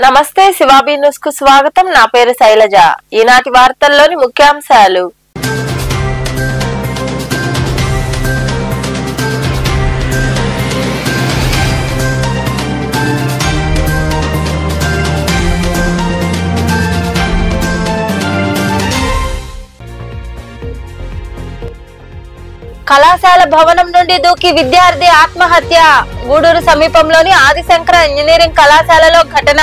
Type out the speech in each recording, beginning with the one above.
నమస్తే శివాబీ న్యూస్ కు స్వాగతం. నా పేరు శైలజ. ఈనాటి వార్తల్లోని ముఖ్యాంశాలు. కళాశాల భవనం నుండి దూకి విద్యార్థి ఆత్మహత్య. గూడూరు సమీపంలోని ఆదిశంకర ఇంజనీరింగ్ కళాశాలలో ఘటన.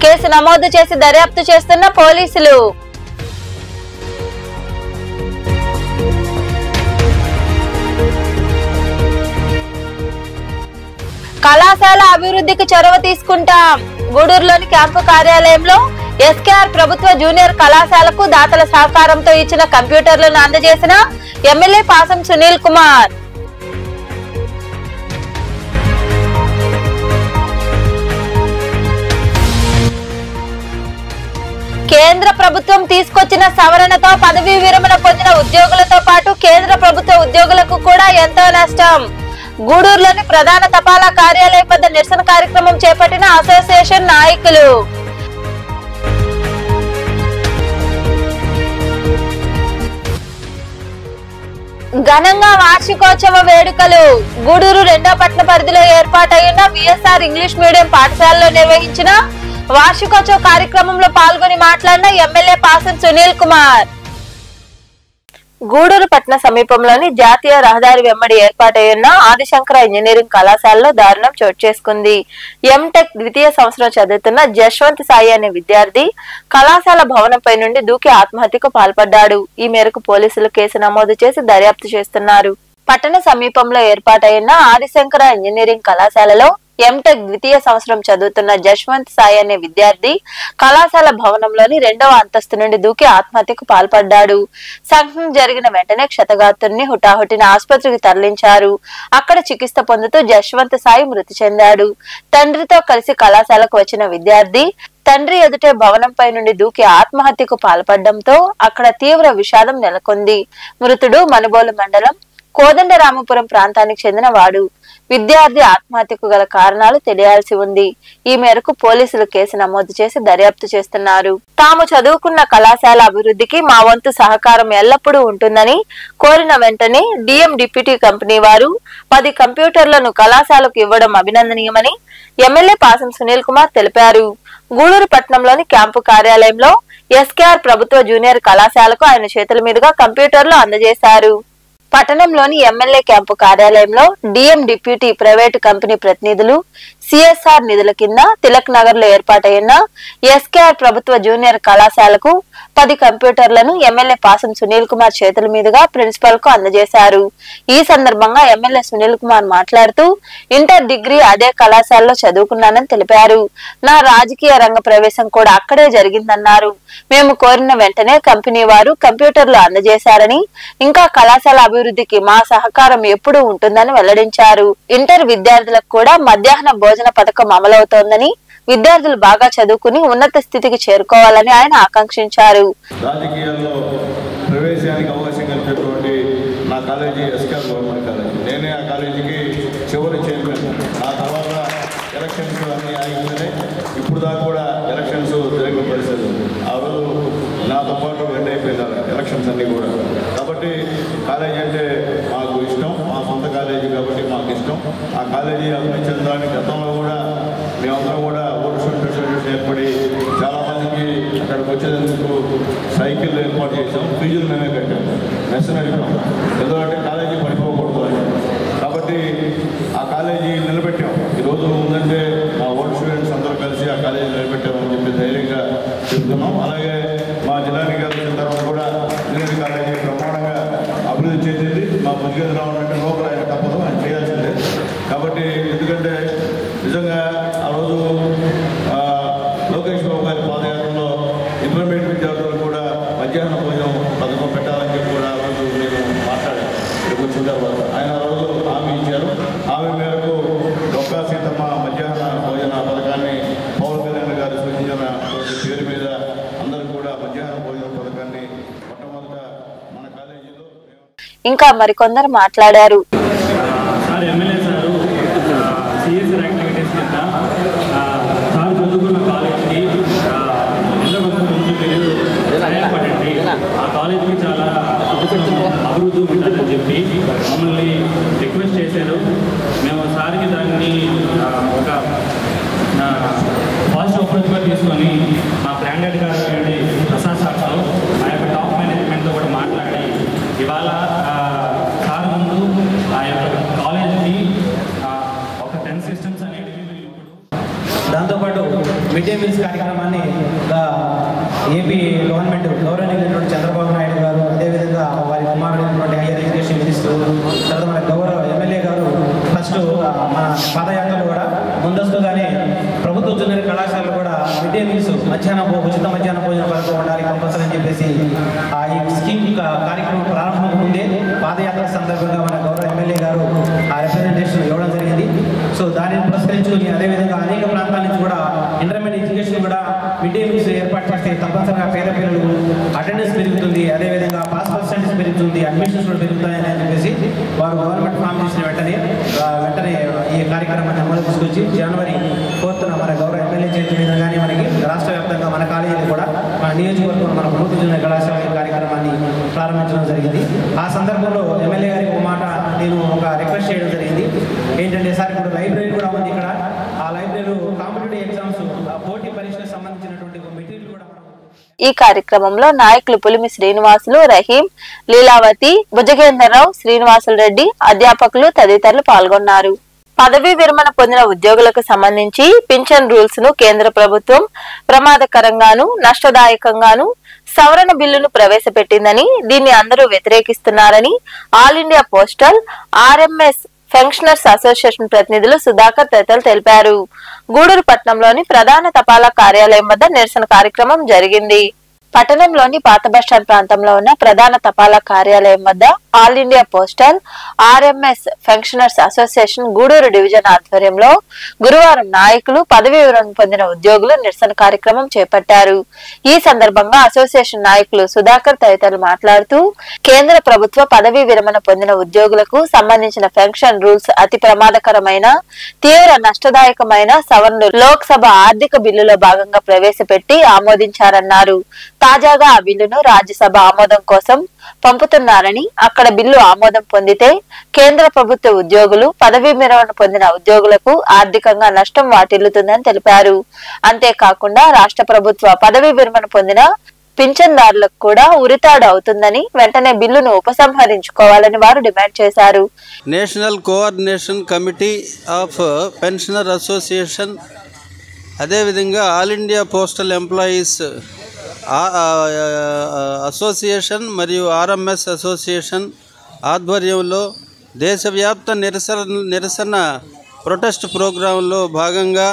కేసు నమోదు చేసి దర్యాప్తు చేస్తున్న పోలీసులు. కళాశాల అభివృద్ధికి చొరవ తీసుకుంటాం. గూడూరులోని క్యాంపు కార్యాలయంలో ఎస్కేఆర్ ప్రభుత్వ జూనియర్ కళాశాలకు దాతల సహకారంతో ఇచ్చిన కంప్యూటర్లను అందజేసిన ఎమ్మెల్యే పాసం సునీల్ కుమార్. కేంద్ర ప్రభుత్వం తీసుకొచ్చిన సవరణతో పదవీ విరమణ పొందిన ఉద్యోగులతో పాటు కేంద్ర ప్రభుత్వ ఉద్యోగులకు కూడా ఎంతో నష్టం. గూడూరులోని ప్రధాన తపాలా కార్యాలయం వద్ద నిరసన కార్యక్రమం చేపట్టిన అసోసియేషన్ నాయకులు. ఘనంగా వార్షికోత్సవ వేడుకలు. గూడూరు 2వ పట్టణ పరిధిలో ఏర్పాటైన విఎస్ఆర్ ఇంగ్లీష్ మీడియం పాఠశాలలో నిర్వహించిన వార్షికోత్సవ కార్యక్రమంలో పాల్గొని మాట్లాడిన ఎమ్మెల్యే పాసం సునీల్ కుమార్. గూడూరు పట్టణ సమీపంలోని జాతీయ రహదారి వెంబడి ఏర్పాటైన ఆదిశంకర ఇంజనీరింగ్ కళాశాలలో దారుణం చోటు చేసుకుంది. ఎంటెక్ ద్వితీయ సంవత్సరం చదువుతున్న జశ్వంత్ సాయి అనే విద్యార్థి కళాశాల భవనంపై నుండి దూకి ఆత్మహత్యకు పాల్పడ్డాడు. ఈ మేరకు పోలీసులు కేసు నమోదు చేసి దర్యాప్తు చేస్తున్నారు. పట్టణ సమీపంలో ఏర్పాటైన ఆదిశంకర ఇంజనీరింగ్ కళాశాలలో ఎంటెక్ ద్వితీయ సంవత్సరం చదువుతున్న జశ్వంత్ సాయి అనే విద్యార్థి కళాశాల భవనంలోని 2వ అంతస్తు నుండి దూకి ఆత్మహత్యకు పాల్పడ్డాడు. సంఘటన జరిగిన వెంటనే క్షతగాత్రుడిని హుటాహుటిన ఆసుపత్రికి తరలించారు. అక్కడ చికిత్స పొందుతూ జశ్వంత్ సాయి మృతి చెందాడు. తండ్రితో కలిసి కళాశాలకు వచ్చిన విద్యార్థి తండ్రి ఎదుటే భవనంపై నుండి దూకి ఆత్మహత్యకు పాల్పడడంతో అక్కడ తీవ్ర విషాదం నెలకొంది. మృతుడు మనుబోలు మండలం కోదండరామపురం ప్రాంతానికి చెందిన వాడు. విద్యార్థి ఆత్మహత్యకు గల కారణాలు తెలియాల్సి ఉంది. ఈ మేరకు పోలీసులు కేసు నమోదు చేసి దర్యాప్తు చేస్తున్నారు. తాము చదువుకున్న కళాశాల అభివృద్ధికి మా వంతు సహకారం ఎల్లప్పుడూ ఉంటుందని కోరిన వెంటనే డిఎం డిప్యూటీ కంపెనీ వారు 10 కంప్యూటర్లను కళాశాలకు ఇవ్వడం అభినందనీయమని ఎమ్మెల్యే పాసం సునీల్ కుమార్ తెలిపారు. గూడూరు పట్టణంలోని క్యాంపు కార్యాలయంలో ఎస్కేఆర్ ప్రభుత్వ జూనియర్ కళాశాలకు ఆయన చేతుల మీదుగా కంప్యూటర్లు అందజేశారు. పట్టణంలోని ఎమ్మెల్యే క్యాంపు కార్యాలయంలో డిఎం డిప్యూటీ ప్రైవేటు కంపెనీ ప్రతినిధులు సిఎస్ఆర్ నిధుల కింద తిలక్ నగర్ లో ఏర్పాటైన ఎస్కేఆర్ ప్రభుత్వ జూనియర్ కళాశాలకు 10 కంప్యూటర్లను ఎమ్మెల్యే పాసం సునీల్ కుమార్ చేతుల మీదుగా ప్రిన్సిపల్ కు అందజేశారు. ఈ సందర్భంగా ఎమ్మెల్యే సునీల్ కుమార్ మాట్లాడుతూ ఇంటర్ డిగ్రీ అదే కళాశాలలో చదువుకున్నానని తెలిపారు. నా రాజకీయ రంగ ప్రవేశం కూడా అక్కడే జరిగిందన్నారు. మేము కోరిన వెంటనే కంపెనీ వారు కంప్యూటర్లు అందజేశారని, ఇంకా కళాశాల అభివృద్ధికి మా సహకారం ఎప్పుడూ ఉంటుందని వెల్లడించారు. ఇంటర్ విద్యార్థులకు కూడా మధ్యాహ్న భోజన పథకం అమలవుతోందని, విద్యార్థులు బాగా చదువుకుని ఉన్నత స్థితికి చేరుకోవాలని ఆయన ఆకాంక్షించారు. రాజకీయాల్లో ప్రవేశానికి అవకాశం కలిగినటువంటి నా కాలేజీ ఎస్కేఆర్ గవర్నమెంట్ కాలేజీ. నేనే ఆ కాలేజీకి చివరి చైర్మన్. ఆ తర్వాత ఎలక్షన్స్ అన్నీ ఆగిపోయినాయి. ఇప్పుడు దాకా కూడా ఎలక్షన్స్ జరిగిన పరిస్థితి. ఆ రోజు నాతో పాటు ఎండ్ అయిపోయినారు ఎలక్షన్స్ అన్నీ కూడా. కాబట్టి కాలేజీ అంటే మాకు ఇష్టం, మా సొంత కాలేజీ కాబట్టి మాకు ఇష్టం. ఆ కాలేజీ అభివృద్ధి చెందడానికి గతంలో కూడా మేమందరం కూడా ఓటు స్టూడెంట్స్ ఏర్పడి చాలామందికి అక్కడికి వచ్చేందుకు సైకిళ్ళు ఏర్పాటు చేసాం. ఫీజులు మేమే కట్టాము, మెస్ నడిపాం. ఎందుకంటే కాలేజీ పడిపోకూడదు అని. కాబట్టి ఆ కాలేజీ నిలబెట్టాం. ఈరోజు ఉందంటే మా ఓల్డ్ స్టూడెంట్స్ అందరూ కలిసి ఆ కాలేజీ నిలబెట్టామని చెప్పి ధైర్యంగా చెప్తున్నాం. అలాగే మా జిల్లానికి వచ్చిన తర్వాత కూడా ఇంజనీరింగ్ కాలేజీ బ్రహ్మాండంగా అభివృద్ధి చేసేది మా బుద్ధిగతి రావాలంటే లోపల ఆయన తప్పదు, ఆయన చేయాల్సిందే. కాబట్టి ఎందుకంటే నిజంగా ఆ రోజు లోకేష్ బాబు గారి పాదయాత్రలో ఇంటర్మీడియట్ విద్యార్థులు కూడా మధ్యాహ్న భోజనం పథకం పెట్టాలని చెప్పి కూడా ఆ రోజు నేను మాట్లాడాను. ఇక్కడికి వచ్చిన తర్వాత ఆయన ఆ రోజు హామీ ఇచ్చారు. హామీ మేరకు డొక్కా సీతమ్మ మధ్యాహ్న భోజన పథకాన్ని పవన్ కళ్యాణ్ గారు సూచించిన పేరు మీద అందరూ కూడా మధ్యాహ్న భోజన పథకాన్ని మొట్టమొదట మన కాలేజీలో. ఇంకా మరికొందరు మాట్లాడారు. ఎమ్మెల్యే సారు సిఎస్ఆర్ యాక్టివిటీస్ కింద సార్ చదువుకున్న కాలేజీకి సిస్టమ్స్ అనేవి దాంతోపాటు మిడ్ డే మీల్స్ కార్యక్రమాన్ని ఏపీ గవర్నమెంట్ గౌరవనీయులైనటువంటి చంద్రబాబు నాయుడు గారు, అదేవిధంగా వారి కుమారుడైనటువంటి హైయర్ ఎడ్యుకేషన్ మినిస్టర్, తర్వాత మన గౌరవ ఎమ్మెల్యే గారు ఫస్ట్ మన పాదయాత్రలు కూడా ముందస్తుగానే ప్రభుత్వ జూనియర్ కళాశాలలు కూడా మిడ్ డే మీల్స్ ఉచిత మధ్యాహ్న భోజన పథకం ఉండాలి కంపల్సరీ అని చెప్పేసి ఈ స్కీమ్ కార్యక్రమం ప్రారంభం ముందే పాదయాత్ర సందర్భంగా మన గౌరవ ఎమ్మెల్యే గారు ఆ రిప్రజెంటేషన్ ఇవ్వడం జరిగింది. సో దానిని పురస్కరించుకుని అదేవిధంగా అనేక ప్రాంతాల నుంచి కూడా ఇంటర్మీడియట్ ఎడ్యుకేషన్ కూడా మిడ్ డే మీల్స్ ఏర్పాటు చేస్తే తప్పనిసరిగా పేద పిల్లలు అటెండెన్స్ పెరుగుతుంది, అదేవిధంగా పాస్ పర్సెంటేజ్ పెరుగుతుంది, అడ్మిషన్స్ కూడా పెరుగుతాయని చెప్పేసి వారు గవర్నమెంట్ ఫామ్ చేసిన వెంటనే ఈ కార్యక్రమాన్ని అమలు తీసుకొచ్చి జనవరి 4th మన గౌరవ ఎమ్మెల్యే చేతి మీద కానీ మనకి రాష్ట్ర వ్యాప్తంగా మన కాలేజీలు కూడా మన నియోజకవర్గం మన ప్రభుత్వ జూనియర్ కళాశాల కార్యక్రమాన్ని ప్రారంభించడం జరిగింది. ఆ సందర్భంలో ఎమ్మెల్యే గారికి ఒక మాట నేను ఒక రిక్వెస్ట్ చేయడం జరిగింది. ఏంటంటే సార్ ఇప్పుడు లైబ్రరీ కూడా ఉంది ఇక్కడ, ఆ లైబ్రరీలో కాంపిటేటివ్ ఎగ్జామ్స్ పోటీ పరీక్షలకు సంబంధించినటువంటి మెటీరియల్ కూడా. ఈ కార్యక్రమంలో నాయకులు పులిమి శ్రీనివాసులు, రహీం, లీలావతి, భుజగేంద్రరావు, శ్రీనివాసులు రెడ్డి, అధ్యాపకులు తదితరులు పాల్గొన్నారు. పదవీ విరమణ పొందిన ఉద్యోగులకు సంబంధించి పింఛన్ రూల్స్ ను కేంద్ర ప్రభుత్వం ప్రమాదకరంగాను నష్టదాయకంగాను సవరణ బిల్లును ప్రవేశపెట్టిందని, దీన్ని అందరూ వ్యతిరేకిస్తున్నారని all India postal RMS pensioners association ప్రతినిధులు సుధాకర్ తదితరులు తెలిపారు. గూడూరు పట్టణంలోని ప్రధాన తపాలా కార్యాలయం వద్ద నిరసన కార్యక్రమం జరిగింది. పట్టణంలోని పాత బస్టాండ్ ప్రాంతంలో ఉన్న ప్రధాన తపాలా కార్యాలయం వద్ద all India postal RMS pensioners association Gudur division ఆధ్వర్యంలో గురువారం నాయకులు పదవీ విరమణ పొందిన ఉద్యోగులు నిరసన కార్యక్రమం చేపట్టారు. ఈ సందర్భంగా అసోసియేషన్ నాయకులు సుధాకర్ తదితరులు మాట్లాడుతూ, కేంద్ర ప్రభుత్వ పదవీ విరమణ పొందిన ఉద్యోగులకు సంబంధించిన పెన్షన్ రూల్స్ అతి ప్రమాదకరమైన, తీవ్ర నష్టదాయకమైన సవరణలు లోక్సభ ఆర్థిక బిల్లులో భాగంగా ప్రవేశపెట్టి ఆమోదించారన్నారు. తాజాగా ఆ బిల్లును రాజ్యసభ ఆమోదం కోసం పంపుతున్నారని, అక్కడ బిల్లు ఆమోదం పొందితే కేంద్ర ప్రభుత్వ ఉద్యోగులు పదవీ విరమణ పొందిన ఉద్యోగులకు ఆర్థికంగా నష్టం వాటిల్లుతుందని తెలిపారు. అంతేకాకుండా రాష్ట్ర ప్రభుత్వ పదవీ విరమణ పొందిన పింఛన్దారులకు కూడా ఉరితాడు అవుతుందని, వెంటనే బిల్లును ఉపసంహరించుకోవాలని వారు డిమాండ్ చేశారు. National coordination committee of pensioner association, అదేవిధంగా all India postal employees association మరియు ఆర్ఎంఎస్ అసోసియేషన్ ఆధ్వర్యంలో దేశవ్యాప్త నిరసన ప్రొటెస్ట్ ప్రోగ్రాంలో భాగంగా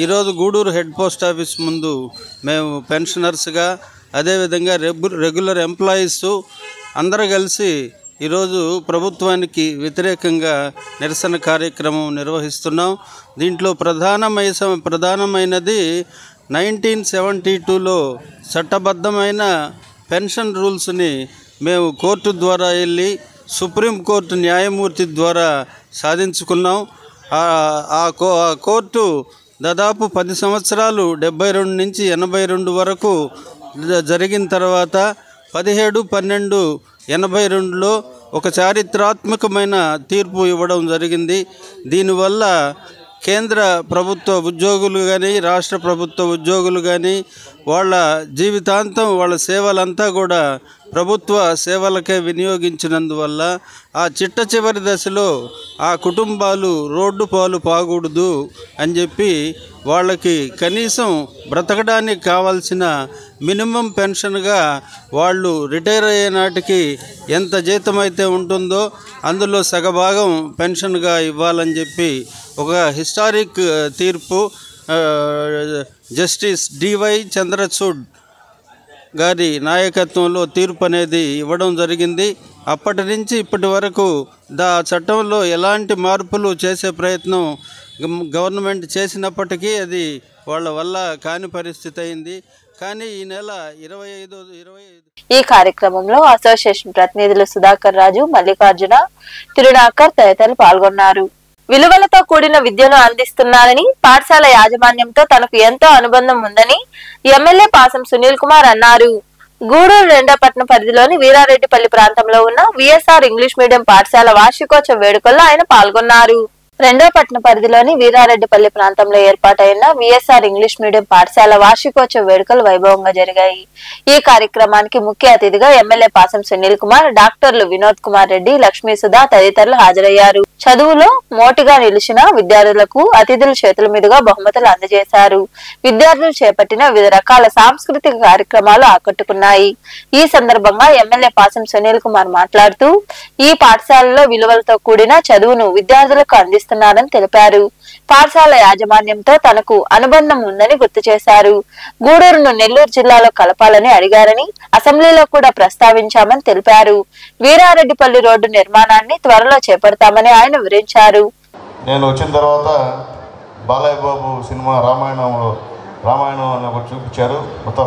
ఈరోజు గూడూరు హెడ్ పోస్ట్ ఆఫీస్ ముందు మేము పెన్షనర్స్గా, అదేవిధంగా రెగ్యులర్ ఎంప్లాయీస్ అందరూ కలిసి ఈరోజు ప్రభుత్వానికి వ్యతిరేకంగా నిరసన కార్యక్రమం నిర్వహిస్తున్నాం. దీంట్లో ప్రధానమైనది 1972లో చట్టబద్ధమైన పెన్షన్ రూల్స్ని మేము కోర్టు ద్వారా వెళ్ళి సుప్రీంకోర్టు న్యాయమూర్తి ద్వారా సాధించుకున్నాం. ఆ కోర్టు దాదాపు 10 సంవత్సరాలు 72 నుంచి 82 వరకు జరిగిన తర్వాత 17/12/82లో ఒక చారిత్రాత్మకమైన తీర్పు ఇవ్వడం జరిగింది. దీనివల్ల కేంద్ర ప్రభుత్వ ఉద్యోగులు కానీ రాష్ట్ర ప్రభుత్వ ఉద్యోగులు కానీ వాళ్ళ జీవితాంతం వాళ్ళ సేవలంతా కూడా ప్రభుత్వ సేవలకే వినియోగించినందువల్ల ఆ చిట్ట చివరి దశలో ఆ కుటుంబాలు రోడ్డు పాలు పాకూడదు అని చెప్పి వాళ్ళకి కనీసం బ్రతకడానికి కావాల్సిన మినిమం పెన్షన్గా వాళ్ళు రిటైర్ అయ్యే నాటికి ఎంత జీతం అయితే ఉంటుందో అందులో సగభాగం పెన్షన్గా ఇవ్వాలని చెప్పి ఒక హిస్టారిక్ తీర్పు జస్టిస్ డివై చంద్రచూడ్ గారి నాయకత్వంలో తీర్పు అనేది ఇవ్వడం జరిగింది. అప్పటి నుంచి ఇప్పటి వరకు చట్టంలో ఎలాంటి మార్పులు చేసే ప్రయత్నం గవర్నమెంట్ చేసినప్పటికీ అది వాళ్ళ వల్ల కాని పరిస్థితి అయింది. కానీ ఈ నెల 25 ఈ కార్యక్రమంలో అసోసియేషన్ ప్రతినిధులు సుధాకర్ రాజు, మల్లికార్జున, తిరునాకర్ తదితరులు పాల్గొన్నారు. విలువలతో కూడిన విద్యను అందిస్తున్నానని, పాఠశాల యాజమాన్యంతో తనకు ఎంతో అనుబంధం ఉందని ఎమ్మెల్యే పాసం సునీల్ కుమార్ అన్నారు. గూడూరు రెండోపట్నం పరిధిలోని వీరారెడ్డిపల్లి ప్రాంతంలో ఉన్న విఎస్ఆర్ ఇంగ్లీష్ మీడియం పాఠశాల వార్షికోత్సవ వేడుకల్లో ఆయన పాల్గొన్నారు. రెండో పట్టణ పరిధిలోని వీరారెడ్డిపల్లి ప్రాంతంలో ఏర్పాటైన విఎస్ఆర్ ఇంగ్లీష్ మీడియం పాఠశాల వార్షికోత్సవ వేడుకలు వైభవంగా జరిగాయి. ఈ కార్యక్రమానికి ముఖ్య అతిథిగా ఎమ్మెల్యే పాసం సునీల్ కుమార్, డాక్టర్లు వినోద్ కుమార్ రెడ్డి, లక్ష్మీ సుధా తదితరులు హాజరయ్యారు. చదువులో మోటిగా నిలిచిన విద్యార్థులకు అతిథుల చేతుల మీదుగా బహుమతులు అందజేశారు. విద్యార్థులు చేపట్టిన వివిధ రకాల సాంస్కృతిక కార్యక్రమాలు ఆకట్టుకున్నాయి. ఈ సందర్భంగా ఎమ్మెల్యే పాసం సునీల్ కుమార్ మాట్లాడుతూ ఈ పాఠశాలలో విలువలతో కూడిన చదువును విద్యార్థులకు అందిస్తున్నారని తెలిపారు. పాఠశాల యాజమాన్యంతో తనకు అనుబంధం ఉందని గుర్తు చేశారు. గూడూరును నెల్లూరు జిల్లాలో కలపాలని అడిగారని అసెంబ్లీలో కూడా ప్రస్తావించామని తెలిపారు. వీరారెడ్డిపల్లి రోడ్డు నిర్మాణాన్ని త్వరలో చేపడతామని ఆయన వివరించారు. నేను వచ్చిన తర్వాత బాలయ్య బాబు సినిమా రామాయణం అని ఒకటి చూపించారు. మొత్తం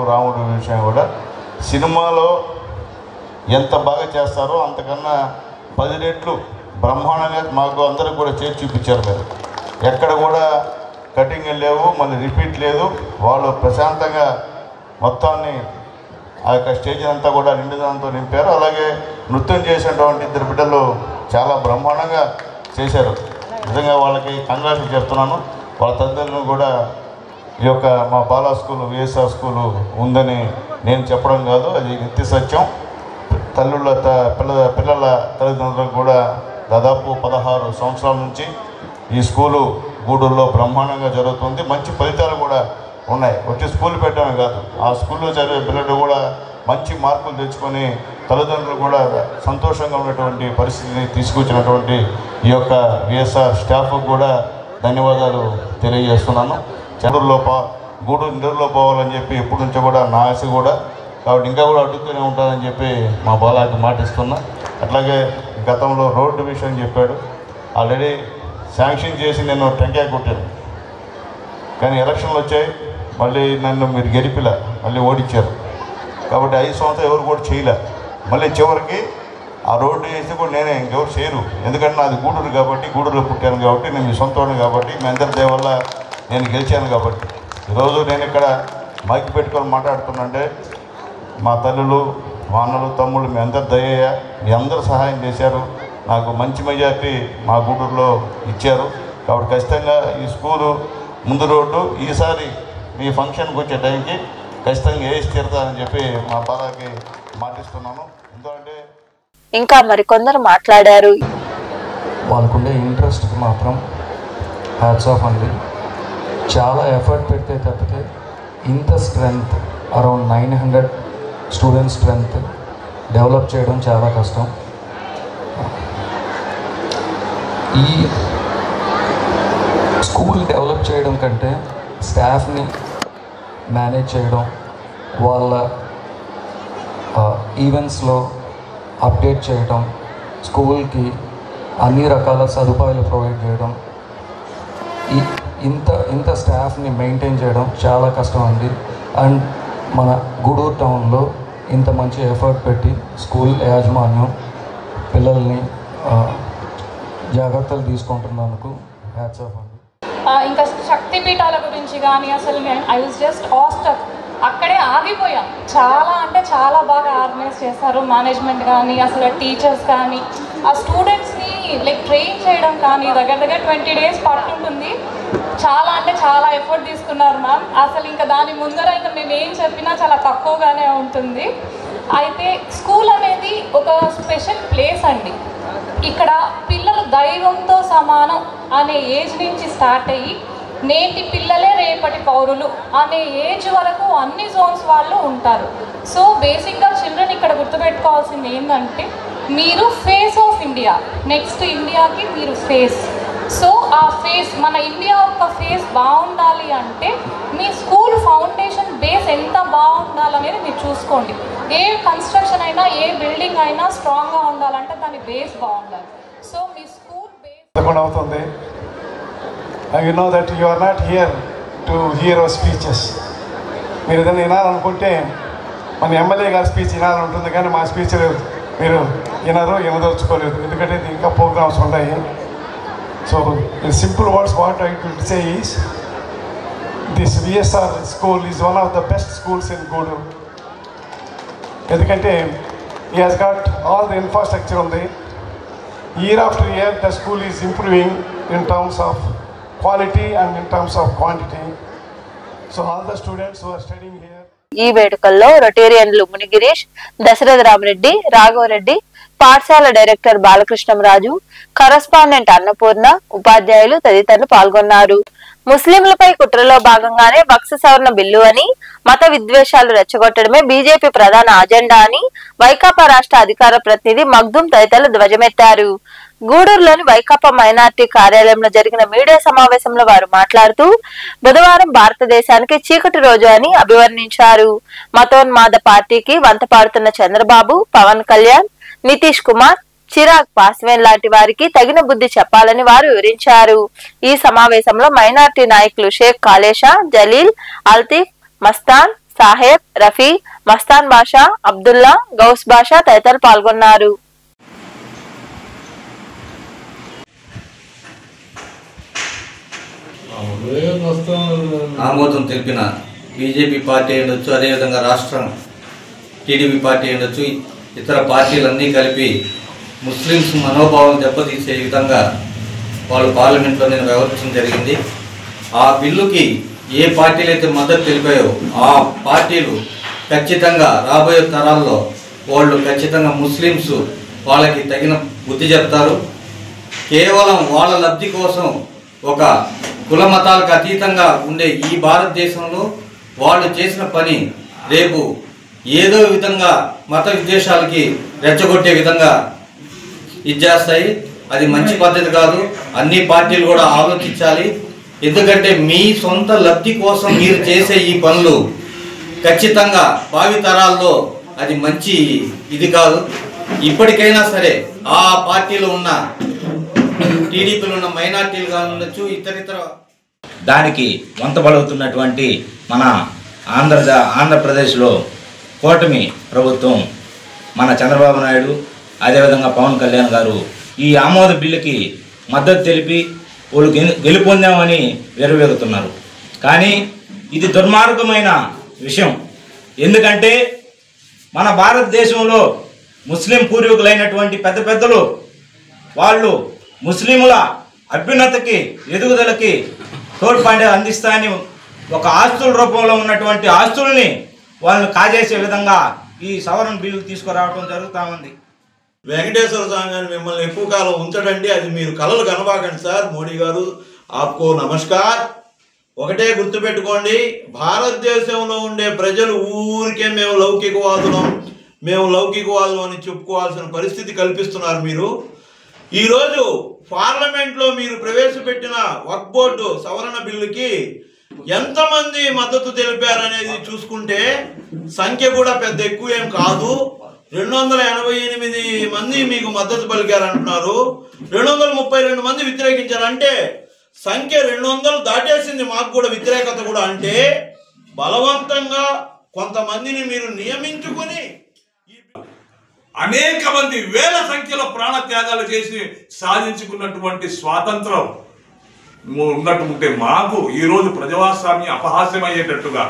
రాముడు విషయం కూడా సినిమాలో ఎంత బాగా చేస్తారో అంతకన్నా 10 రెట్లు బ్రహ్మాండంగా మాకు అందరికి కూడా చేసి చూపించారు. మీరు ఎక్కడ కూడా కటింగ్ లేవు, మళ్ళీ రిపీట్ లేదు. వాళ్ళు ప్రశాంతంగా మొత్తాన్ని ఆ యొక్క స్టేజ్ అంతా కూడా నిండుదనంతో నింపారు. అలాగే నృత్యం చేసినటువంటి 2 బిడ్డలు చాలా బ్రహ్మాండంగా చేశారు. నిజంగా వాళ్ళకి కంగ్రాట్స్ చెప్తున్నాను. వాళ్ళ తల్లిదండ్రులను కూడా ఈ యొక్క మా బాలా స్కూల్ విఎస్ఆర్ స్కూలు ఉందని నేను చెప్పడం కాదు, అది నిత్య సత్యం. పిల్లల తల్లిదండ్రులకు కూడా దాదాపు 16 సంవత్సరాల నుంచి ఈ స్కూలు గూడూరులో బ్రహ్మాండంగా జరుగుతుంది. మంచి ఫలితాలు కూడా ఉన్నాయి. వచ్చి స్కూల్ పెట్టడమే కాదు, ఆ స్కూల్లో చదివే పిల్లలు కూడా మంచి మార్కులు తెచ్చుకొని తల్లిదండ్రులు కూడా సంతోషంగా ఉన్నటువంటి పరిస్థితిని తీసుకొచ్చినటువంటి ఈ యొక్క విఎస్ఆర్ స్టాఫ్కు కూడా ధన్యవాదాలు తెలియజేస్తున్నాను. గూడూరు నిరులో పోవాలని చెప్పి ఎప్పటి నుంచో కూడా నా ఆశ కూడా, కాబట్టి ఇంకా కూడా అడుగుతూనే ఉంటానని చెప్పి మా బాలాకి మాటిస్తున్నా. అట్లాగే గతంలో రోడ్డు విషయం చెప్పాడు. ఆల్రెడీ శాంక్షన్ చేసి నేను టెంకాయ కొట్టాను, కానీ ఎలక్షన్లు వచ్చాయి, మళ్ళీ నన్ను మీరు గెలిపిలా మళ్ళీ ఓడించారు. కాబట్టి 5 సంవత్సరాలు ఎవరు కూడా చేయలే. మళ్ళీ చివరికి ఆ రోడ్డు వేసి కూడా నేనే, ఇంకెవరు చేయరు. ఎందుకంటే నాది గూడూరు కాబట్టి, గూడూరులో పుట్టాను కాబట్టి, నేను మీ సొంతవాడిని కాబట్టి, మీ అందరి దయ వల్ల నేను గెలిచాను. కాబట్టి ఈరోజు నేను ఇక్కడ మైక్ పెట్టుకొని మాట్లాడుతున్నంటే మా తల్లులు, మా అన్నలు, తమ్ముళ్ళు మీ అందరి దయ, మీ అందరూ సహాయం చేశారు. నాకు మంచి మెజార్టీ మా గూడూరులో ఇచ్చారు. కాబట్టి ఖచ్చితంగా ఈ స్కూలు ముందు రోడ్డు ఈసారి మీ ఫంక్షన్కి వచ్చే టైంకి ఖచ్చితంగా వేసి తీరుతానని చెప్పి మా బాలాకి మాటిస్తున్నాను. ఎందుకంటే ఇంకా మరికొందరు మాట్లాడారు. వాళ్ళకుండే ఇంట్రెస్ట్కి మాత్రం హ్యాట్స్ ఆఫ్ అండి. చాలా ఎఫర్ట్ పెడితే తప్పితే ఇంత strength, around 900 student strength develop చేయడం చాలా కష్టం. ఈ స్కూల్ డెవలప్ చేయడం కంటే స్టాఫ్ని మేనేజ్ చేయడం, వాళ్ళ ఈవెంట్స్లో అప్డేట్ చేయడం, స్కూల్కి అన్ని రకాల సదుపాయాలు ప్రొవైడ్ చేయడం, ఇంత స్టాఫ్ని మెయింటైన్ చేయడం చాలా కష్టం అండి. అండ్ మన గూడూరు టౌన్లో ఇంత మంచి ఎఫర్ట్ పెట్టి స్కూల్ యాజమాన్యం పిల్లల్ని జాగ్రత్తలు తీసుకుంటున్నందుకు హ్యాట్స్ ఆఫ్ అండి. ఇంకా శక్తిపీఠాల గురించి కానీ అసలు ఐ వాజ్ జస్ట్ ఆస్టక్, అక్కడే ఆగిపోయాం. చాలా అంటే చాలా బాగా ఆర్గనైజ్ చేస్తారు మేనేజ్మెంట్ కానీ, అసలు టీచర్స్ కానీ, ఆ స్టూడెంట్స్ని ట్రైన్ చేయడం కానీ దగ్గర 20 days పడుతుంటుంది. చాలా అంటే చాలా ఎఫర్ట్ తీసుకున్నారు మ్యామ్. అసలు ఇంకా దాని ముందర ఇంకా మేము ఏం చెప్పినా చాలా తక్కువగానే ఉంటుంది. అయితే స్కూల్ అనేది ఒక స్పెషల్ ప్లేస్ అండి. ఇక్కడ పిల్లలు దైవంతో సమానం అనే ఏజ్ నుంచి స్టార్ట్ అయ్యి నేటి పిల్లలే రేపటి పౌరులు అనే ఏజ్ వరకు అన్ని జోన్స్ వాళ్ళు ఉంటారు. సో బేసిక్గా చిల్డ్రన్ ఇక్కడ గుర్తుపెట్టుకోవాల్సింది ఏంటంటే మీరు ఫేస్ ఆఫ్ ఇండియా, నెక్స్ట్ ఇండియాకి మీరు ఫేస్. సో ఆ ఫేస్, మన ఇండియా యొక్క ఫేస్ బాగుండాలి అంటే మీ స్కూల్ ఫౌండేషన్ బేస్ ఎంత బాగుండాలనేది మీరు చూసుకోండి. ఏ కన్స్ట్రక్షన్ అయినా, ఏ బిల్డింగ్ అయినా స్ట్రాంగ్గా ఉండాలంటే దాని బేస్ బాగుండాలి. సో మీ స్కూల్ బేస్ అవుతుంది. You know that you are not here to hear our speeches. మీరు ఏదైనా వినాలనుకుంటే మన ఎమ్మెల్యే గారి స్పీచ్ వినాలనుంటుంది, కానీ మా స్పీచ్ మీరు వినదలుచుకోలేదు, ఎందుకంటే ఇంకా ప్రోగ్రామ్స్ ఉన్నాయి. So in simple words what I could say is this VSR school is one of the best schools in Guduru. ఎందుకంటే he has got all the infrastructure ఉంది. year after year the school is improving in terms of quality and in terms of quantity. So all the students who are studying here. ఈ వేడుకల్లో రొటేరియన్లు మునిగిరీష్, దశరథ రామరెడ్డి, రాఘవరెడ్డి, పాఠశాల director Balakrishnamraju, correspondent Annapurna, ఉపాధ్యాయులు తదితరులు పాల్గొన్నారు. ముస్లింలపై కుట్రలో భాగంగానే వక్ఫ్ సవరణ బిల్లు అని, మత విద్వేషాలు రెచ్చగొట్టడమే బీజేపీ ప్రధాన అజెండా అని వైకాపా రాష్ట్ర అధికార ప్రతినిధి మగ్దుం తదితరులు ధ్వజమెత్తారు. గూడూరులోని వైకాపా మైనార్టీ కార్యాలయంలో జరిగిన మీడియా సమావేశంలో వారు మాట్లాడుతూ బుధవారం భారతదేశానికి చీకటి రోజు అని అభివర్ణించారు. మతోన్మాద పార్టీకి వంత పాడుతున్న చంద్రబాబు, పవన్ కళ్యాణ్, నితీష్ కుమార్, చిరాగ్ పాస్వాన్ లాంటి వారికి తగిన బుద్ధి చెప్పాలని వారు వివరించారు. ఈ సమావేశంలో మైనార్టీ నాయకులు షేక్ కాలేషా, జలీల్, అల్తీఫ్, మస్తాన్, సాహెబ్, రఫీ, మస్తాన్ బాషా, అబ్దుల్లా, గౌస్ బాషా తదితరులు పాల్గొన్నారు. ఆమోదం తెలిపిన బీజేపీ పార్టీ ఉండొచ్చు, అదేవిధంగా రాష్ట్రం టీడీపీ పార్టీ ఉండొచ్చు, ఇతర పార్టీలన్నీ కలిపి ముస్లిమ్స్ మనోభావం దెబ్బతీసే విధంగా వాళ్ళు పార్లమెంట్లో నేను వ్యవహరించడం జరిగింది. ఆ బిల్లుకి ఏ పార్టీలు అయితే మద్దతు తెలిపాయో ఆ పార్టీలు ఖచ్చితంగా రాబోయే తరాల్లో వాళ్ళు ఖచ్చితంగా ముస్లిమ్స్ వాళ్ళకి తగిన బుద్ధి చెప్తారు. కేవలం వాళ్ళ లబ్ధి కోసం ఒక కుల మతాలకు అతీతంగా ఉండే ఈ భారతదేశంలో వాళ్ళు చేసిన పని రేపు ఏదో విధంగా మత విద్వేషాలకి రెచ్చగొట్టే విధంగా ఇచ్చేస్తాయి. అది మంచి పద్ధతి కాదు. అన్ని పార్టీలు కూడా ఆలోచించాలి. ఎందుకంటే మీ సొంత లబ్ధి కోసం మీరు చేసే ఈ పనులు ఖచ్చితంగా భావితరాల్లో అది మంచి ఇది కాదు. ఇప్పటికైనా సరే ఆ పార్టీలో ఉన్న టీడీపీలో ఉన్న మైనార్టీలు కావచ్చు, ఇతరితర దానికి వంతబలుగుతున్నటువంటి మన ఆంధ్రప్రదేశ్లో కూటమి ప్రభుత్వం, మన చంద్రబాబు నాయుడు, అదేవిధంగా పవన్ కళ్యాణ్ గారు ఈ ఆమోద బిల్లుకి మద్దతు తెలిపి వాళ్ళు గెలుపొందామని వెరువెగుతున్నారు. కానీ ఇది దుర్మార్గమైన విషయం. ఎందుకంటే మన భారతదేశంలో ముస్లిం పూర్వీకులైనటువంటి పెద్ద పెద్దలు వాళ్ళు ముస్లింల అభ్యున్నతికి, ఎదుగుదలకి తోడ్పాటు అందిస్తాయని ఒక ఆస్తుల రూపంలో ఉన్నటువంటి ఆస్తుల్ని వాళ్ళని కాజేసే విధంగా ఈ సవరణ బిల్లు తీసుకురావడం జరుగుతూ ఉంది. వెంకటేశ్వర స్వామి గారు మిమ్మల్ని ఎక్కువ కాలం ఉంచడండి, అది మీరు కలలు కనబాకండి సార్. మోడీ గారు ఆప్కో నమస్కార్. ఒకటే గుర్తుపెట్టుకోండి, భారతదేశంలో ఉండే ప్రజలు ఊరికే మేము లౌకికవాదులం అని చెప్పుకోవాల్సిన పరిస్థితి కల్పిస్తున్నారు మీరు. ఈరోజు పార్లమెంట్లో మీరు ప్రవేశపెట్టిన వక్ఫ్ బోర్డు సవరణ బిల్లుకి ఎంతమంది మద్దతు తెలిపారనేది చూసుకుంటే సంఖ్య కూడా పెద్ద ఎక్కువ ఏం కాదు. 288 మంది మీకు మద్దతు పలికారంటున్నారు, 232 మంది వ్యతిరేకించారంటే సంఖ్య 200 దాటేసింది. మాకు కూడా వ్యతిరేకత కూడా. అంటే బలవంతంగా కొంతమందిని మీరు నియమించుకొని అనేక మంది వేల సంఖ్యలో ప్రాణత్యాగాలు చేసి సాధించుకున్నటువంటి స్వాతంత్రం ఉన్నట్టుంటే మాకు ఈరోజు ప్రజాస్వామ్యం అపహాస్యమయ్యేటట్టుగా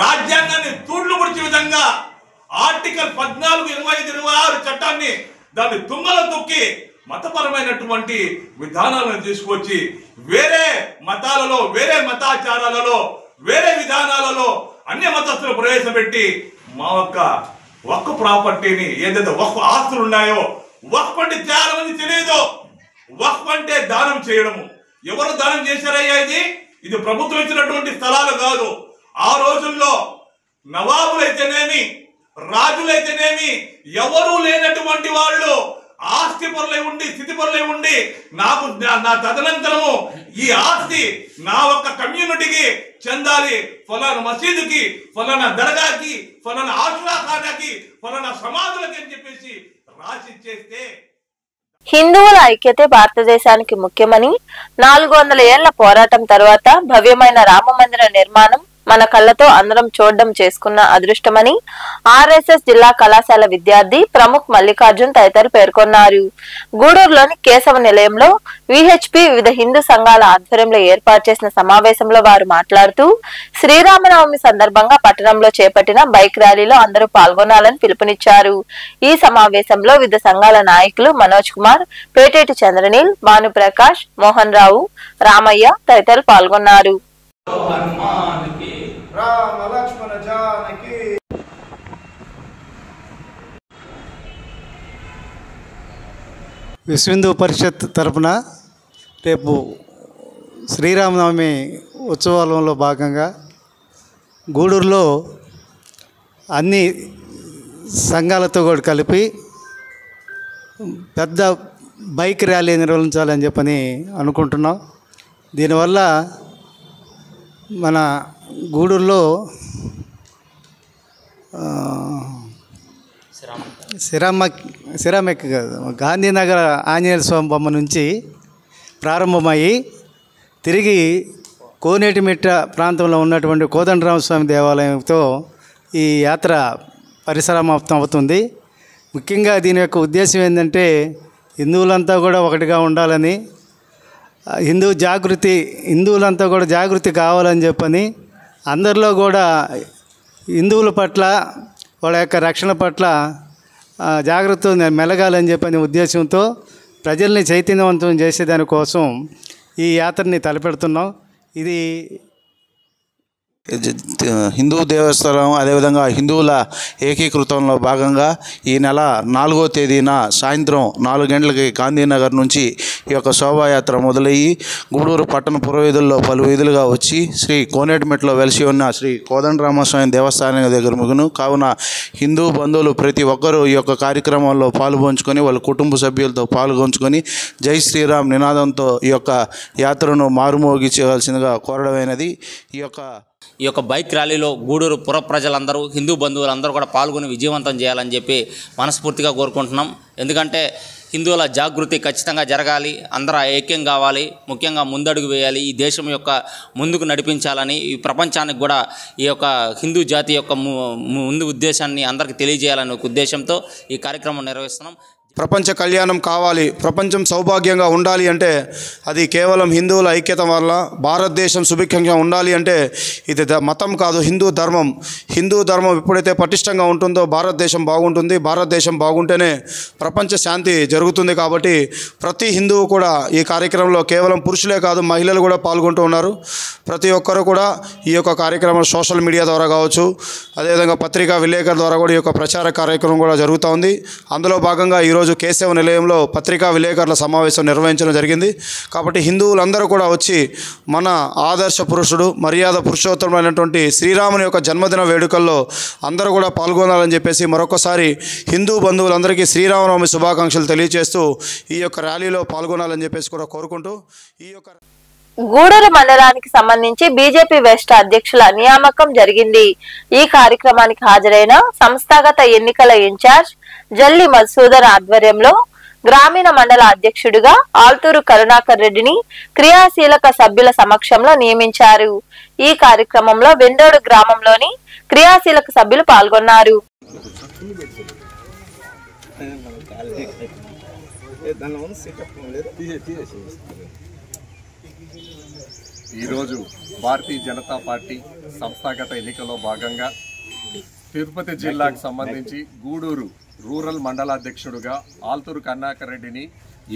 రాజ్యాంగాన్ని తూడ్లు పొడిచే విధంగా ఆర్టికల్ 14, 25, 26 చట్టాన్ని దాన్ని తుంగలో తొక్కి మతపరమైనటువంటి విధానాలను తీసుకొచ్చి వేరే మతాలలో, వేరే మతాచారాలలో, వేరే విధానాలలో అన్య మతస్థులు ప్రవేశపెట్టి మా వక్ఫ్ ప్రాపర్టీని, ఏదైతే వక్ఫ్ ఆస్తులు ఉన్నాయో, వక్ఫ్ అంటే చాలా మంది తెలియదు. వక్ఫ్ అంటే దానం చేయడము. ఎవరు దానం చేశారయ్యా? ఇది ప్రభుత్వం ఇచ్చినటువంటి స్థలాలు కాదు. ఆ రోజుల్లో నవాబులైతేనేమి, రాజులైతేనేమి, ఎవరూ లేనటువంటి వాళ్ళు ఆస్తి పరులై ఉండి, స్థితి పరులై ఉండి, నాకు నా తదనంతరము ఈ ఆస్తి నా ఒక్క కమ్యూనిటీకి చెందాలి, ఫలానా మసీదుకి, ఫలానా దర్గాకి, ఫలానా ఆశ్రాఖానాకి, ఫలానా సమాధులకి అని చెప్పేసి రాసి చేస్తే హిందువుల ఐక్యతే భారతదేశానికి ముఖ్యమని 400 ఏళ్ల పోరాటం తర్వాత భవ్యమైన రామ మందిర నిర్మాణం మన కళ్ళతో అందరం చూడడం చేసుకున్న అదృష్టమని ఆర్ఎస్ఎస్ జిల్లా కళాశాల విద్యార్థి ప్రముఖ్ మల్లికార్జున్ తదితరులు పేర్కొన్నారు. గూడూరులోని కేశవ నిలయంలో విహెచ్పి వివిధ హిందూ సంఘాల ఆధ్వర్యంలో ఏర్పాటు చేసిన సమావేశంలో వారు మాట్లాడుతూ శ్రీరామనవమి సందర్భంగా పట్టణంలో చేపట్టిన బైక్ ర్యాలీలో అందరూ పాల్గొనాలని పిలుపునిచ్చారు. ఈ సమావేశంలో వివిధ సంఘాల నాయకులు మనోజ్ కుమార్, పేటేటి చంద్రనీల్, భానుప్రకాష్, మోహన్ రావు, రామయ్య తదితరులు పాల్గొన్నారు. విశ్వ హిందూ పరిషత్ తరపున రేపు శ్రీరామనవమి ఉత్సవాలలో భాగంగా గూడూరులో అన్ని సంఘాలతో కూడా కలిపి పెద్ద బైక్ ర్యాలీ నిర్వహించాలని చెప్పని అనుకుంటున్నాం. దీనివల్ల మన గూడూరులో సిరామిక్ కాదు, గాంధీనగర్ ఆంజనేయ స్వామి బొమ్మ నుంచి ప్రారంభమయ్యి తిరిగి కోనేటిమిట్ట ప్రాంతంలో ఉన్నటువంటి కోదండరామస్వామి దేవాలయంతో ఈ యాత్ర పరిసమాప్తం అవుతుంది. ముఖ్యంగా దీని యొక్క ఉద్దేశం ఏంటంటే హిందువులంతా కూడా ఒకటిగా ఉండాలని, హిందువులంతా కూడా జాగృతి కావాలని చెప్పని, అందరిలో కూడా హిందువుల పట్ల వాళ్ళ యొక్క రక్షణ పట్ల జాగ్రత్త మెలగాలని చెప్పని ఉద్దేశంతో ప్రజల్ని చైతన్యవంతం చేసేదానికోసం ఈ యాత్రని తలపెడుతున్నాం. ఇది హిందూ దేవస్థానం అదేవిధంగా హిందువుల ఏకీకృతంలో భాగంగా ఈ నెల 4వ తేదీన సాయంత్రం 4 గంటలకి గాంధీనగర్ నుంచి ఈ యొక్క శోభాయాత్ర మొదలయ్యి గూడూరు పట్టణ పురవీధుల్లో పలు వీధులుగా వచ్చి శ్రీ కోనేటిమెట్లో వెలిసి ఉన్న శ్రీ కోదండరామస్వామి దేవస్థానం దగ్గర ముగును. కావున హిందూ బంధువులు ప్రతి ఒక్కరూ ఈ యొక్క కార్యక్రమంలో పాల్గొంచుకొని వాళ్ళ కుటుంబ సభ్యులతో పాల్గొంచుకొని జై శ్రీరామ్ నినాదంతో ఈ యొక్క యాత్రను మారుమోగించవలసిందిగా కోరడమైనది. ఈ యొక్క బైక్ ర్యాలీలో గూడూరు పుర ప్రజలందరూ, హిందూ బంధువులందరూ కూడా పాల్గొని విజయవంతం చేయాలని చెప్పి మనస్ఫూర్తిగా కోరుకుంటున్నాం. ఎందుకంటే హిందువుల జాగృతి ఖచ్చితంగా జరగాలి, అందరూ ఐక్యం కావాలి, ముఖ్యంగా ముందడుగు వేయాలి, ఈ దేశం యొక్క ముందుకు నడిపించాలని, ఈ ప్రపంచానికి కూడా ఈ యొక్క హిందూ జాతి యొక్క ముందు ఉద్దేశాన్ని అందరికీ తెలియజేయాలనే ఒక ఉద్దేశంతో ఈ కార్యక్రమం నిర్వహిస్తున్నాం. ప్రపంచ కళ్యాణం కావాలి, ప్రపంచం సౌభాగ్యంగా ఉండాలి అంటే అది కేవలం హిందువుల ఐక్యత వల్ల, భారతదేశం సుభిక్షంగా ఉండాలి అంటే ఇది మతం కాదు, హిందూ ధర్మం. హిందూ ధర్మం ఎప్పుడైతే పటిష్టంగా ఉంటుందో భారతదేశం బాగుంటుంది. భారతదేశం బాగుంటేనే ప్రపంచ శాంతి జరుగుతుంది. కాబట్టి ప్రతి హిందువు కూడా ఈ కార్యక్రమంలో కేవలం పురుషులే కాదు, మహిళలు కూడా పాల్గొంటూ ఉన్నారు. ప్రతి ఒక్కరు కూడా ఈ యొక్క కార్యక్రమం సోషల్ మీడియా ద్వారా కావచ్చు, అదేవిధంగా పత్రికా విలేకరుల ద్వారా కూడా ఈ యొక్క ప్రచార కార్యక్రమం కూడా జరుగుతూ ఉంది. అందులో భాగంగా ఈరోజు కేశవ నిలయంలో పత్రికా విలేకరుల సమావేశం నిర్వహించడం జరిగింది. కాబట్టి హిందువులందరూ కూడా వచ్చి మన ఆదర్శ పురుషుడు, మర్యాద పురుషోత్తమైనటువంటి శ్రీరాముని యొక్క జన్మదిన వేడుకల్లో అందరూ కూడా పాల్గొనాలని చెప్పేసి మరొకసారి హిందూ బంధువులందరికీ శ్రీరామనవమి శుభాకాంక్షలు తెలియజేస్తూ ఈ యొక్క ర్యాలీలో పాల్గొనాలని చెప్పేసి కూడా కోరుకుంటూ గూడూరు మండలానికి సంబంధించి బీజేపీ వెస్ట్ అధ్యక్షుల నియామకం జరిగింది. ఈ కార్యక్రమానికి హాజరైన సంస్థాగత ఎన్నికల ఇన్ఛార్జ్ జల్లి మధుసూదన్ ఆధ్వర్యంలో గ్రామీణ మండల అధ్యక్షుడిగా ఆల్తూరు కరుణాకర్ రెడ్డిని క్రియాశీలక సభ్యుల సమక్షంలో నియమించారు. ఈ కార్యక్రమంలో వెండోడు గ్రామంలోని క్రియాశీలక సభ్యులు పాల్గొన్నారు. ఈరోజు భారతీయ జనతా పార్టీ సంస్థాగత ఎన్నికల్లో భాగంగా తిరుపతి జిల్లాకు సంబంధించి గూడూరు రూరల్ మండలాధ్యక్షుడుగా ఆల్తూరు కరుణాకర్ రెడ్డిని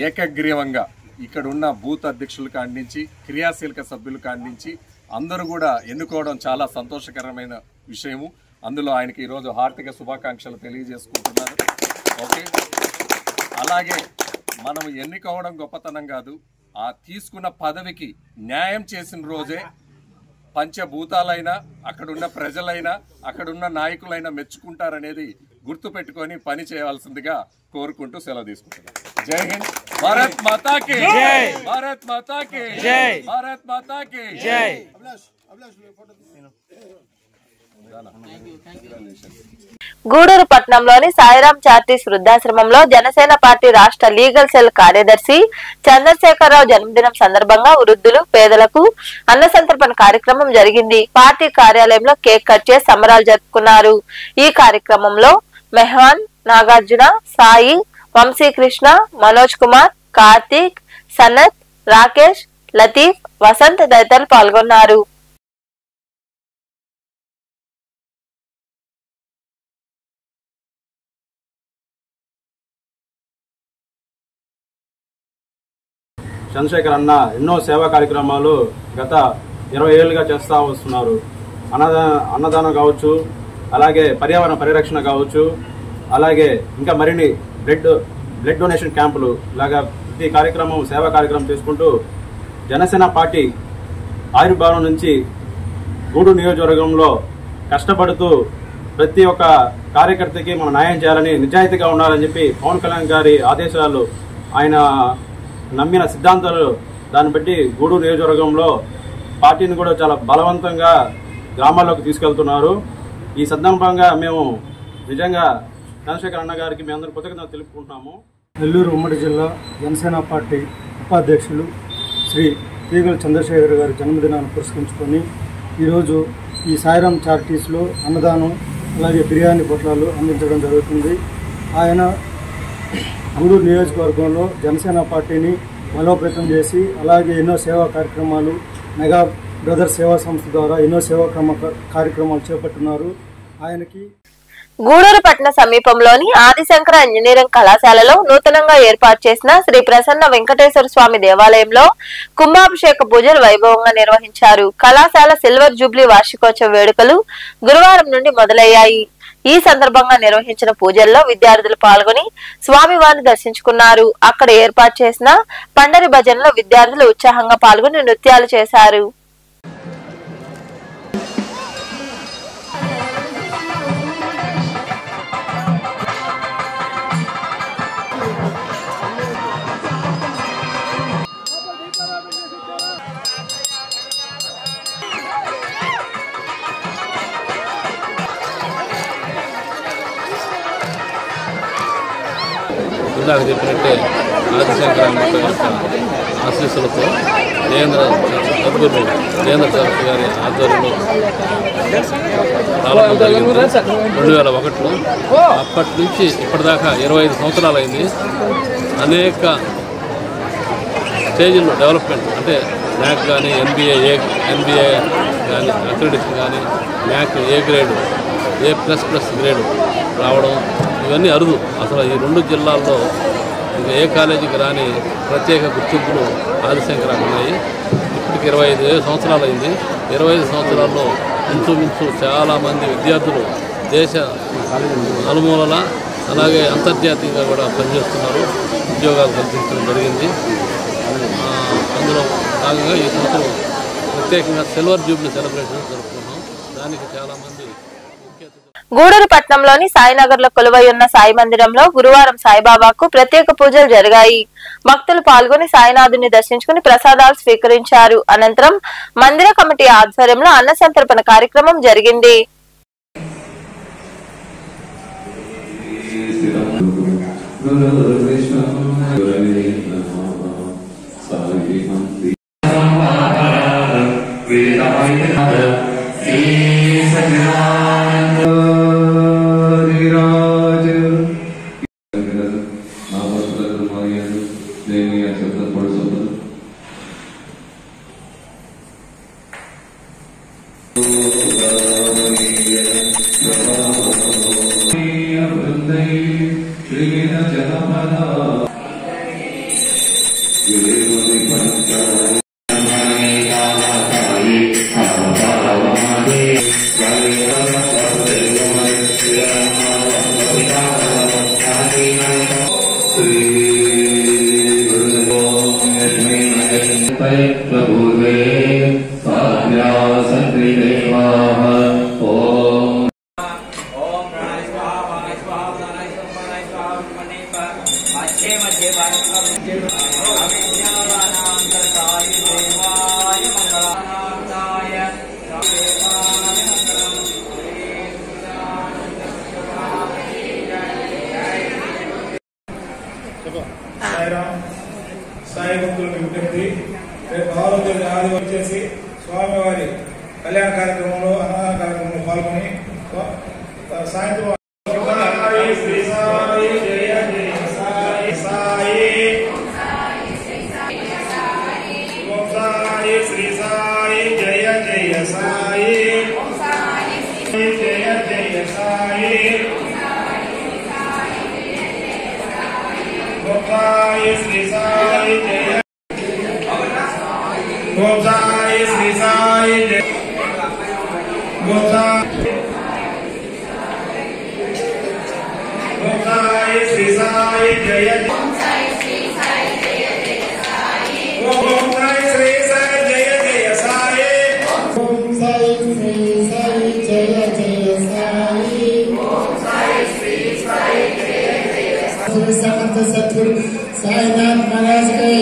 ఏకగ్రీవంగా ఇక్కడున్న బూత్ అధ్యక్షులు కాడించి క్రియాశీలక సభ్యులు కాడించి అందరూ కూడా ఎన్నుకోవడం చాలా సంతోషకరమైన విషయము. అందులో ఆయనకి ఈరోజు హార్దిక శుభాకాంక్షలు తెలియజేసుకుంటున్నాను. ఓకే, అలాగే మనం ఎన్నికవడం గొప్పతనం కాదు, ఆ తీసుకున్న పదవికి న్యాయం చేసిన రోజే పంచభూతాలైనా, అక్కడున్న ప్రజలైనా, అక్కడున్న నాయకులైనా మెచ్చుకుంటారనేది గుర్తుపెట్టుకొని పని చేయవలసిందిగా కోరుకుంటూ సెలవు తీసుకుంటున్నాను. జై హింద్, భారత్ మాతాకి జై, భారత్ మాతాకి జై, భారత్ మాతాకి జై. గూడూరు పట్టణంలోని సాయిరాం చారిటీస్ వృద్ధాశ్రమంలో జనసేన పార్టీ రాష్ట్ర లీగల్ సెల్ కార్యదర్శి చంద్రశేఖరరావు జన్మదినం సందర్భంగా వృద్ధులు పేదలకు అన్న సంతర్పణ కార్యక్రమం జరిగింది. పార్టీ కార్యాలయంలో కేక్ కట్ చేసి సంబరాలు జరుపుకున్నారు. ఈ కార్యక్రమంలో మెహ్వాన్, నాగార్జున, సాయి, వంశీకృష్ణ, మనోజ్ కుమార్, కార్తీక్, సనత్, రాకేష్, లతీఫ్, వసంత్ తదితరులు పాల్గొన్నారు. చంద్రశేఖర్ అన్న ఎన్నో సేవా కార్యక్రమాలు గత 20 ఏళ్ళుగా చేస్తూ వస్తున్నారు. అన్నదానం కావచ్చు, అలాగే పర్యావరణ పరిరక్షణ కావచ్చు, అలాగే ఇంకా మరిన్ని బ్లడ్ డొనేషన్ క్యాంపులు ఇలాగా ప్రతి కార్యక్రమం సేవా కార్యక్రమం చేసుకుంటూ జనసేన పార్టీ ఆవిర్భావం నుంచి గూడూరు నియోజకవర్గంలో కష్టపడుతూ ప్రతి ఒక్క కార్యకర్తకి మనం న్యాయం చేయాలని, నిజాయితీగా ఉండాలని చెప్పి పవన్ కళ్యాణ్ గారి ఆదేశాలు, ఆయన నమ్మిన సిద్ధాంతాలు దాన్ని బట్టి గూడూరు నియోజకవర్గంలో పార్టీని కూడా చాలా బలవంతంగా గ్రామాల్లోకి తీసుకెళ్తున్నారు. ఈ సందర్భంగా మేము నిజంగా చంద్రశేఖర్ అన్న గారికి మీ అందరూ కృతజ్ఞతలు తెలుపుకుంటున్నాము. నెల్లూరు ఉమ్మడి జిల్లా జనసేన పార్టీ ఉపాధ్యక్షులు శ్రీ తీగల చంద్రశేఖర్ గారి జన్మదినాన్ని పురస్కరించుకొని ఈరోజు ఈ సాయిరాం చారిటీస్లో అన్నదానం అలాగే బిర్యానీ పొట్లాలు అందించడం జరుగుతుంది. ఆయన గూడూరు నియోజకవర్గంలో జనసేన పార్టీని బలోపేతం చేసి అలాగే ఎన్నో సేవా కార్యక్రమాలు మెగా బ్రదర్ సేవా సంస్థ ద్వారా ఎన్నో సేవా కార్యక్రమాలు చేపట్టున్నారు. ఆయనకి గూడూరు పట్టణ సమీపంలోని ఆదిశంకర ఇంజనీరింగ్ కళాశాలలో నూతనంగా ఏర్పాటు చేసిన శ్రీ ప్రసన్న వెంకటేశ్వర స్వామి దేవాలయంలో కుంభాభిషేక పూజలు వైభవంగా నిర్వహించారు. కళాశాల సిల్వర్ జూబ్లీ వార్షికోత్సవ వేడుకలు గురువారం నుండి మొదలయ్యాయి. ఈ సందర్భంగా నిర్వహించిన పూజల్లో విద్యార్థులు పాల్గొని స్వామివారిని దర్శించుకున్నారు. అక్కడ ఏర్పాటు చేసిన పండరి భజనలో విద్యార్థులు ఉత్సాహంగా పాల్గొని నృత్యాలు చేశారు. ఇందాక చెప్పినట్టే ఆదిశంకర ఆశీస్సులతో సద్గురు జయేంద్ర సరస్వతి గారి ఆధ్వర్యంలో ప్రారంభం జరిగింది 2001లో. అప్పటి నుంచి ఇప్పటిదాకా 25 సంవత్సరాలు అయింది. అనేక స్టేజ్లో డెవలప్మెంట్ అంటే మ్యాక్ కానీ ఎన్బిఏ కానీ అక్రెడిషన్ కానీ NAAC A grade A++ grade రావడం ఇవన్నీ అరుదు. అసలు ఈ 2 జిల్లాల్లో ఇంకా ఏ కాలేజీకి రాని ప్రత్యేక గుర్తింపులు ఆదిశంకరానికి ఉన్నాయి. ఇప్పటికి 25 సంవత్సరాలు అయింది. 25 సంవత్సరాల్లో ఇంచుమించు చాలామంది విద్యార్థులు దేశ నలుమూలల అలాగే అంతర్జాతీయంగా కూడా పనిచేస్తున్నారు. ఉద్యోగాలు కల్పించడం జరిగింది. అందులో భాగంగా ఈ సంవత్సరం ప్రత్యేకంగా సిల్వర్ జూబ్లీ సెలబ్రేషన్ జరుపుకున్నాం. దానికి చాలామంది గూడూరు పట్టణంలోని సాయినగర్ లో కొలువై ఉన్న సాయి మందిరంలో గురువారం సాయిబాబాకు ప్రత్యేక పూజలు జరిగాయి. భక్తులు పాల్గొని సాయినాథుని దర్శించుకుని ప్రసాదాలు స్వీకరించారు. అనంతరం మందిర కమిటీ ఆధ్వర్యంలో అన్న సంతర్పణ కార్యక్రమం జరిగింది. వచ్చేసి స్వామివారి కళ్యాణ కార్యక్రమంలో అన్నదాన కార్యక్రమంలో పాల్గొని సాయంత్రం శ్రీ సాయి జయ జయ సాయి సాయి ఓం సాయి శ్రీ సాయి జయ జయ సాయి జయ జయ సాయి ఓం సాయి శ్రీ సాయి జయ ఓం సాయి శ్రీ సాయి జయ ఓం సాయి శ్రీ సాయి జయ ఓం సాయి శ్రీ సాయి జయ జయ సాయి ఓం సాయి శ్రీ సాయి జయ జయ సాయి ఓం సాయి శ్రీ సాయి జయ జయ సాయి ఓం సాయి శ్రీ సాయి జయ జయ సాయి సమర్థ సద్గురు సాయినాథ్ మహారాజ్ కి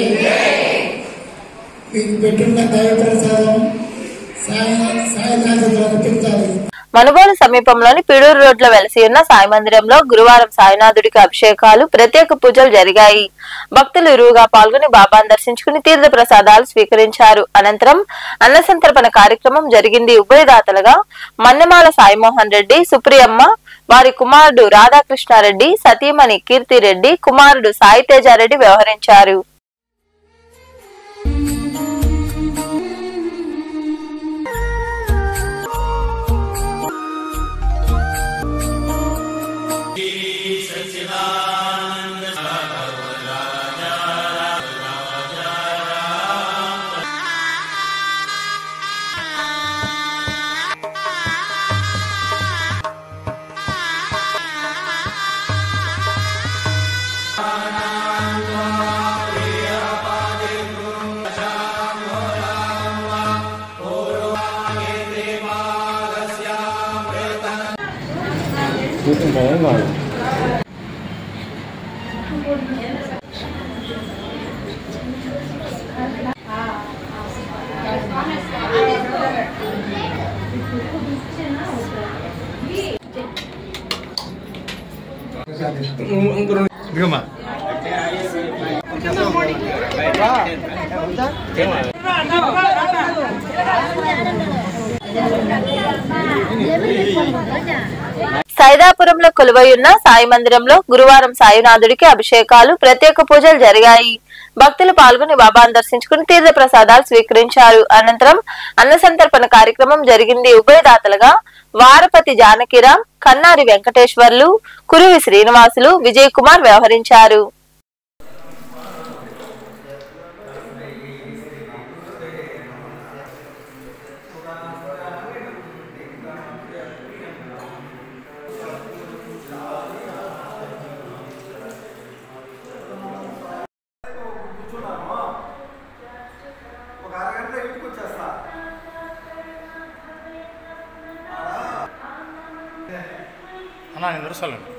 మీకు పెట్టున్న దైవ ప్రసాదం సాయినాథ్ గుర్తించాలి. మనుగోలు సమీపంలోని పిడూరు రోడ్లో వెలసి ఉన్న సాయి మందిరంలో గురువారం సాయినాథుడికి అభిషేకాలు ప్రత్యేక పూజలు జరిగాయి. భక్తులు ఇరువుగా పాల్గొని బాబాను దర్శించుకుని తీర్థ ప్రసాదాలు స్వీకరించారు. అనంతరం అన్నసంతర్పణ కార్యక్రమం జరిగింది. ఉభయదాతలుగా మన్నెమాల సాయిమోహన్ రెడ్డి, సుప్రియమ్మ, వారి కుమారుడు రాధాకృష్ణారెడ్డి, సతీమణి కీర్తిరెడ్డి, కుమారుడు సాయితేజారెడ్డి వ్యవహరించారు. సైదాపురంలో కొలువైయున్న సాయి మందిరంలో గురువారం సాయినాథుడికి అభిషేకాలు ప్రత్యేక పూజలు జరిగాయి. భక్తులు పాల్గొని బాబాను దర్శించుకుని తీర్థ ప్రసాదాలు స్వీకరించారు. అనంతరం అన్నసంతర్పణ కార్యక్రమం జరిగింది. ఉభయదాతలుగా వారపతి జానకిరాం, కన్నారి వెంకటేశ్వర్లు, కురువి శ్రీనివాసులు, విజయ్ కుమార్ వ్యవహరించారు. నేను దొరసాలండి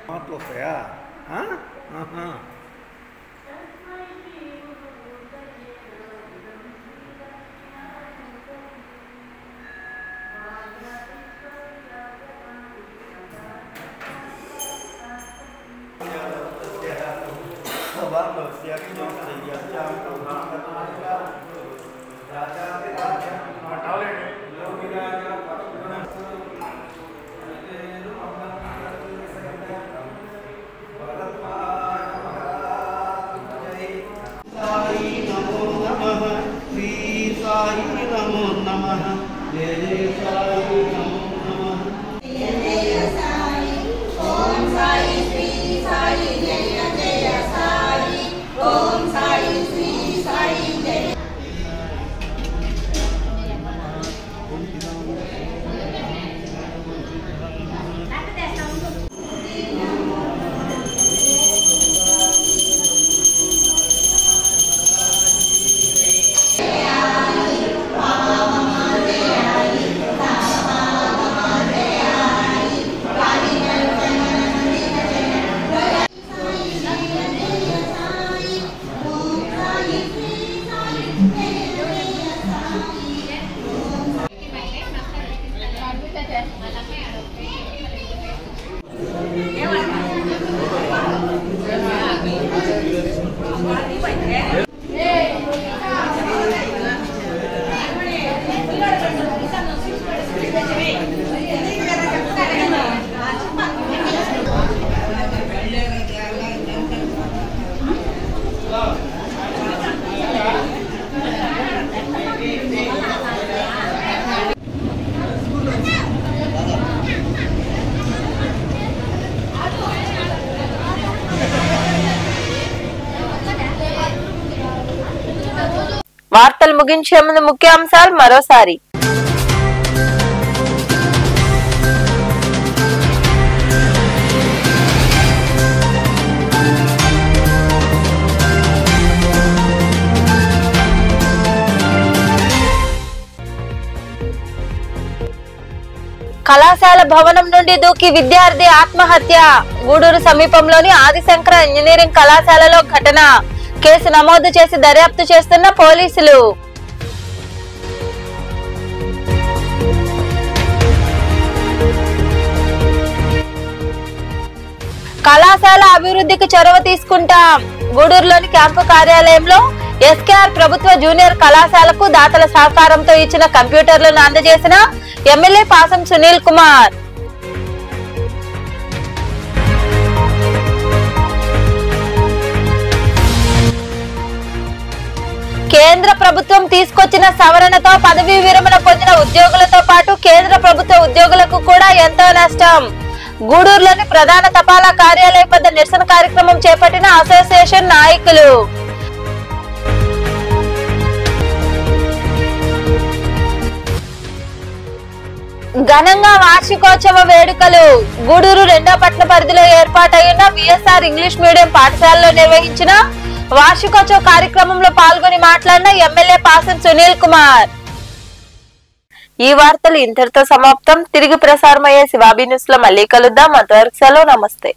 మాటలు వస్తాయా? వార్తలు ముగించే ముందు ముఖ్యాంశాలు మరోసారి. కళాశాల భవనం నుండి దూకి విద్యార్థి ఆత్మహత్య. గూడూరు సమీపంలోని ఆదిశంకర ఇంజనీరింగ్ కళాశాలలో ఘటన. కేసు నమోదు చేసి దర్యాప్తు చేస్తున్న పోలీసులు. కళాశాల అభివృద్ధికి చొరవ తీసుకుంటాం. గూడూరులోని క్యాంపు కార్యాలయంలో ఎస్కేఆర్ ప్రభుత్వ జూనియర్ కళాశాలకు దాతల సహకారంతో ఇచ్చిన కంప్యూటర్లను అందజేసిన ఎమ్మెల్యే పాసం సునీల్ కుమార్. కేంద్ర ప్రభుత్వం తీసుకొచ్చిన సవరణతో పదవీ విరమణ పొందిన ఉద్యోగులతో పాటు కేంద్ర ప్రభుత్వ ఉద్యోగులకు కూడా ఎంతో నష్టం. గూడూరులోని ప్రధాన తపాలా కార్యాలయం వద్ద నిరసన కార్యక్రమం చేపట్టిన అసోసియేషన్ నాయకులు. ఘనంగా వార్షికోత్సవ వేడుకలు. గూడూరు 2వ పట్టణ పరిధిలో ఏర్పాటైన విఎస్ఆర్ ఇంగ్లీష్ మీడియం పాఠశాలలో నిర్వహించిన వార్షికోత్సవ కార్యక్రమంలో పాల్గొని మాట్లాడిన ఎమ్మెల్యే పాసం సునీల్ కుమార్. ఈ వార్తలు ఇంతటితో సమాప్తం. తిరిగి ప్రసారమయ్యే శివాబీ న్యూస్ లో మళ్ళీ కలుద్దాం. అంతవరకు సెలవు. నమస్తే.